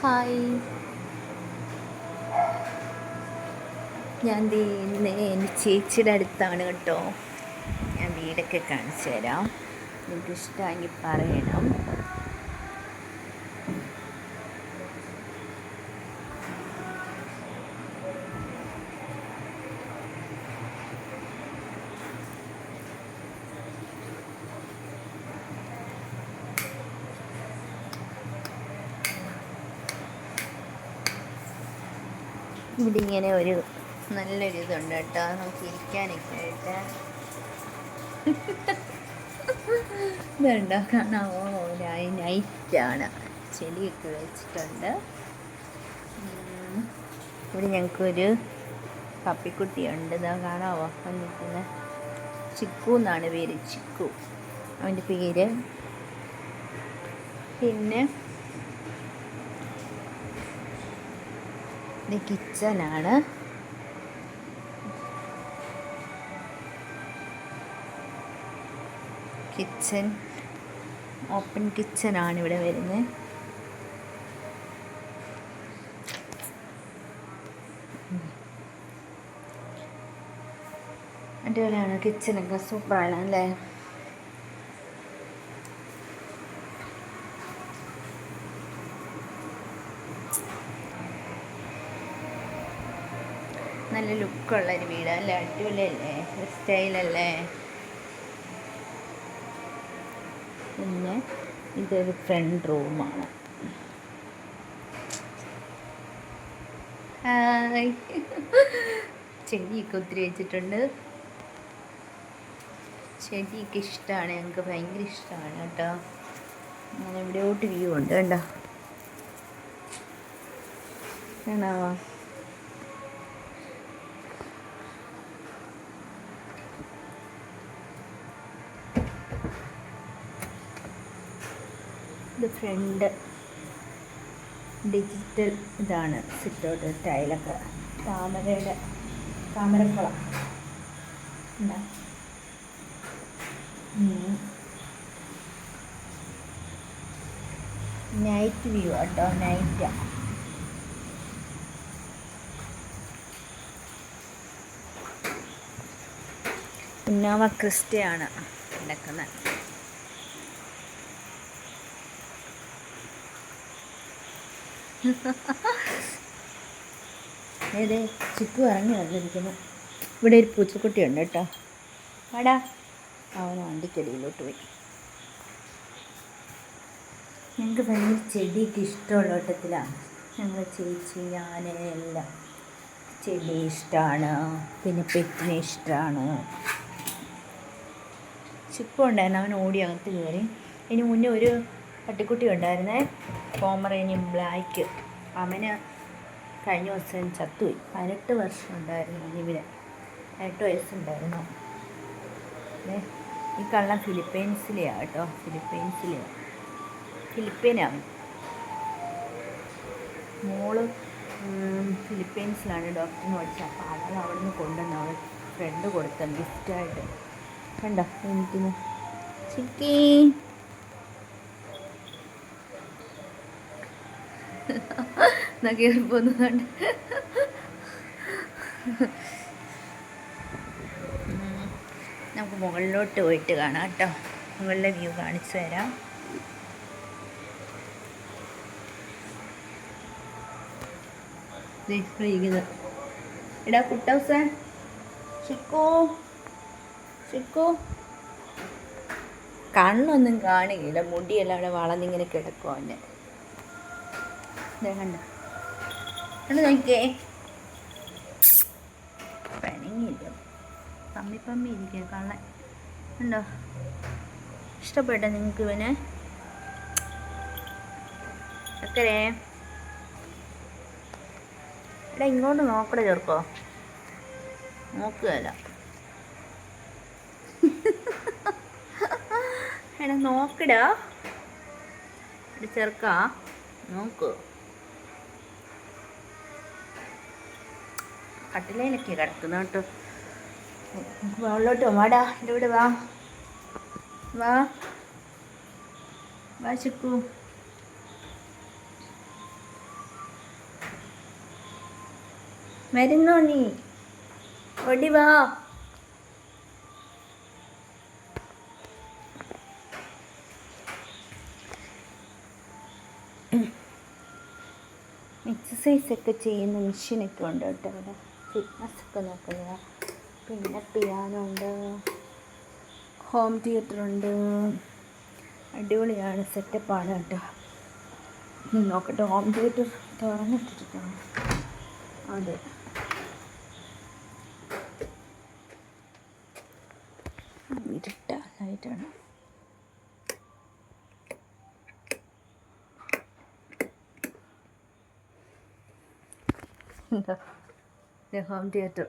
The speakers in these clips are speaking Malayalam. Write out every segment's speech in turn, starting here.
ഹായ്. ഞാൻ ഇന്ന് എൻ്റെ ചേച്ചിയുടെ അടുത്താണ് കേട്ടോ. ഞാൻ വീടൊക്കെ കാണിച്ചു തരാം, നിങ്ങൾക്ക് ഇഷ്ടമെങ്കിൽ പറയണം. ഇവിടെ ഇങ്ങനെ ഒരു നല്ലൊരു ഇതുണ്ട് കേട്ടോ, നമുക്ക് ഇരിക്കാനൊക്കെ ആയിട്ട്. ഇതുണ്ടോ, കാണാമോ? നൈറ്റാണ്, ചെടിയൊക്കെ വെച്ചിട്ടുണ്ട്. ഇവിടെ ഞങ്ങൾക്കൊരു പപ്പിക്കുട്ടിയുണ്ട്, ഇതാ കാണാമോ? വന്നിരിക്കുന്ന ചിക്കു എന്നാണ് പേര്, ചിക്കു അവൻ്റെ പേര്. പിന്നെ ഇത് കിച്ചനാണ്. കിച്ചൻ ഓപ്പൺ കിച്ചനാണ് ഇവിടെ വരുന്നത്. അടിപൊളിയാണ് കിച്ചനൊക്കെ, സൂപ്പറാണ് അല്ലേ? നല്ല ലുക്കുള്ളൊരു വീടല്ലേ, അടിപൊളിയല്ലേ, സ്റ്റൈലല്ലേ? പിന്നെ ഇതൊരു ഫ്രണ്ട് റൂമാണ്. ഹായ്. ചെടിയൊക്കെ ഒത്തിരി വെച്ചിട്ടുണ്ട്. ചെടിയൊക്കെ ഇഷ്ടമാണ് ഞങ്ങൾക്ക്, ഭയങ്കര ഇഷ്ടമാണ് കേട്ടോ. അങ്ങനെ ഇവിടെയോട്ട് വ്യൂ ഉണ്ട് കണ്ടോ, കാണാമോ? ഇത് ഫ്രണ്ട് ഡിജിറ്റൽ ഇതാണ്, സിറ്റൗട്ട് ടൈലൊക്കെ താമരക്കുളം എന്താ. നൈറ്റ് വ്യൂ കേട്ടോ, നൈറ്റാണ്. ഇന്നോവ ക്രിസ്റ്റയാണ് കിടക്കുന്നത്. ഏതേ ചിക്കു ഇറങ്ങി വന്നിരിക്കുന്നു. ഇവിടെ ഒരു പൂച്ചക്കുട്ടിയുണ്ട് കേട്ടോ, വാടാ. അവന് വണ്ടിക്കടിയിലോട്ട് പോയി. ഞങ്ങൾക്ക് ഭയങ്കര ചെടിയൊക്കെ ഇഷ്ടമുള്ള ഓട്ടത്തിലാണ് ഞങ്ങൾ, ചേച്ചി ഞാൻ എല്ലാം. ചെടി ഇഷ്ടമാണ്, പിന്നെ പെറ്റിനെ ഇഷ്ടമാണ്. ചിക്കു ഉണ്ടായിരുന്നു, അവൻ ഓടി അകത്ത് കയറി. ഇതിന് മുന്നേ ഒരു പട്ടിക്കുട്ടി ഉണ്ടായിരുന്നേ, പോമറേനിയൻ ബ്ലാക്ക്. അവന് കഴിഞ്ഞ ദിവസം ചത്തുപോയി. 18 വർഷം ഉണ്ടായിരുന്നു ഇവിടെ, 18 വയസ്സുണ്ടായിരുന്നു. ഈ കള്ളം ഫിലിപ്പൈൻസിലെയാണ് കേട്ടോ, ഫിലിപ്പൈനാണ്. മോള് ഫിലിപ്പൈൻസിലാണ് ഡോക്ടറിന് പഠിച്ചത്. അപ്പോൾ അവൾ അവിടെ നിന്ന് കൊണ്ടുവന്ന് അവൾ ഫ്രണ്ട് കൊടുത്ത ഗിഫ്റ്റായിട്ട്. കണ്ടോ എനിക്കിന്ന് ചിക്കി കയറി പോകുന്നതുകൊണ്ട് നമുക്ക് മുകളിലോട്ട് പോയിട്ട് കാണാം കേട്ടോ. മുകളിലെ വ്യൂ കാണിച്ചു തരാം. എടാ കുട്ടൗസേ, ചിക്കു കണ്ണൊന്നും കാണുകയില്ല, മുടിയെല്ലാം അവിടെ വളർന്നിങ്ങനെ കിടക്കും അവൻ്റെ. കണ്ട് നോക്കിയേ, പനിങ്ങില്ല, പമ്മി ഇരിക്കുക കള്ളൻ. ഉണ്ടോ? ഇഷ്ടപ്പെട്ടോ നിങ്ങൾക്ക് ഇവനെ? ചക്കരേ, എടാ ഇങ്ങോട്ട് നോക്കട ചേർക്കോ, നോക്കുകയല്ല. എടാ നോക്കടാ, എടാ ചെറുക്കാ നോക്ക്. കട്ടിലയിലൊക്കെ കിടക്കുന്ന കേട്ടോ. മുകളിലോട്ട് വാടാ, എൻ്റെ കൂടെ വാ വാ ചിക്കു. വരുന്നോ നീ? ഓടി വാ. എക്സസൈസൊക്കെ ചെയ്യുന്ന മെഷീനൊക്കെ ഉണ്ട് കേട്ടോ ഇവിടെ. ഫിറ്റ്നസ്സൊക്കെ നോക്കുന്നത്. പിന്നെ പിയാനോ ഉണ്ട്, ഹോം തിയേറ്ററുണ്ട്. അടിപൊളിയാണ്, സെറ്റപ്പാണ് കേട്ടോ. നോക്കട്ടെ, ഹോം തിയേറ്റർ തുറന്നിട്ടിട്ടാണ്. അതെ, ഇരുട്ട ലൈറ്റാണ്. എന്താ ഹോം തിയേറ്റർ.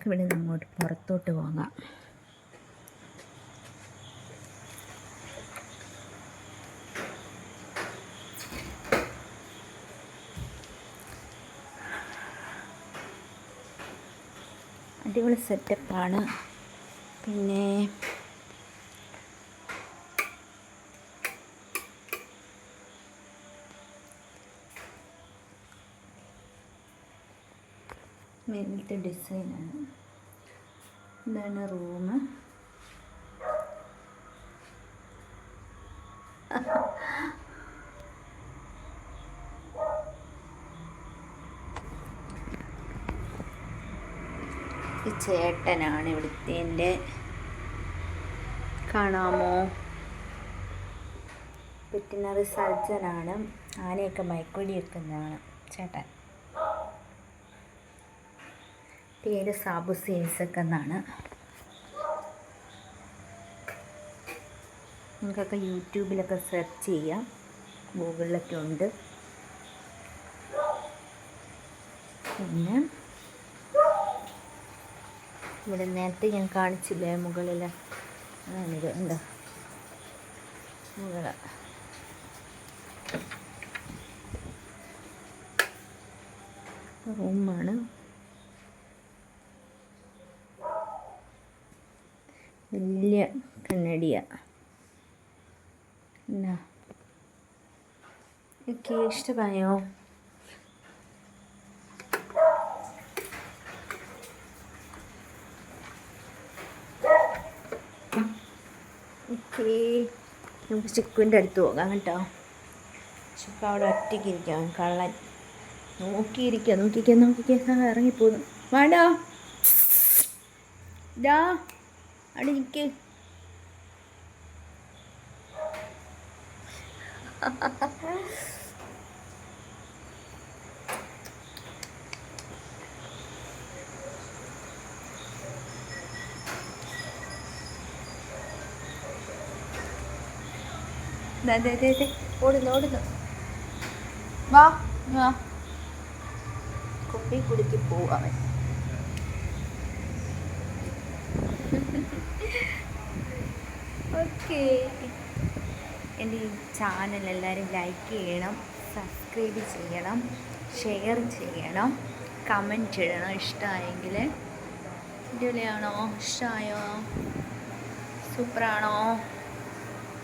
ഇവിടെ നിന്ന് അങ്ങോട്ട് പുറത്തോട്ട് പോകാം. അടിപൊളി സെറ്റപ്പാണ്. പിന്നെ മേലത്തെ ഡിസൈനാണ്. ഇതാണ് റൂം. ഈ ചേട്ടനാണ് ഇവിടുത്തെ എൻ്റെ, കാണാമോ? വെറ്റിനറി സർജനാണ്. ആനയൊക്കെ മയക്കുവെടി വെക്കുന്നതാണ് ചേട്ടൻ. പേര് സാബു സേൽസൊക്കെ എന്നാണ്. നിങ്ങൾക്കൊക്കെ യൂട്യൂബിലൊക്കെ സെർച്ച് ചെയ്യാം, ഗൂഗിളിലൊക്കെ ഉണ്ട്. പിന്നെ ഇവിടെ നേരത്തെ ഞാൻ കാണിച്ചില്ലേ മുകളിൽ, അതാണിത്. എന്താ മുകള റൂമാണ്. വലിയ കണ്ണടിയ. എന്നാ ഒക്കെ ഇഷ്ടമായോ? ഓക്കേ, നമുക്ക് ചിക്കുവിൻ്റെ അടുത്ത് പോകാം കേട്ടോ. ചിക്കു അവിടെ ഒറ്റയ്ക്ക് ഇരിക്കാം, കള്ളൻ നോക്കിയിരിക്കുക. ഇറങ്ങിപ്പോന്നു. വേണ്ടാ ഡാ, അവിടെ നിൽക്ക്. ഓടുന്നു. വാ വാ, കുപ്പി കുടുക്കി പോവാൻ. ഓക്കേ, എൻ്റെ ഈ ചാനൽ എല്ലാവരും ലൈക്ക് ചെയ്യണം, സബ്സ്ക്രൈബ് ചെയ്യണം, ഷെയർ ചെയ്യണം, കമൻറ്റ് ഇടണം. ഇഷ്ടമായെങ്കിൽ. അടിപൊളിയാണോ? ഇഷ്ടമായോ? സൂപ്പറാണോ?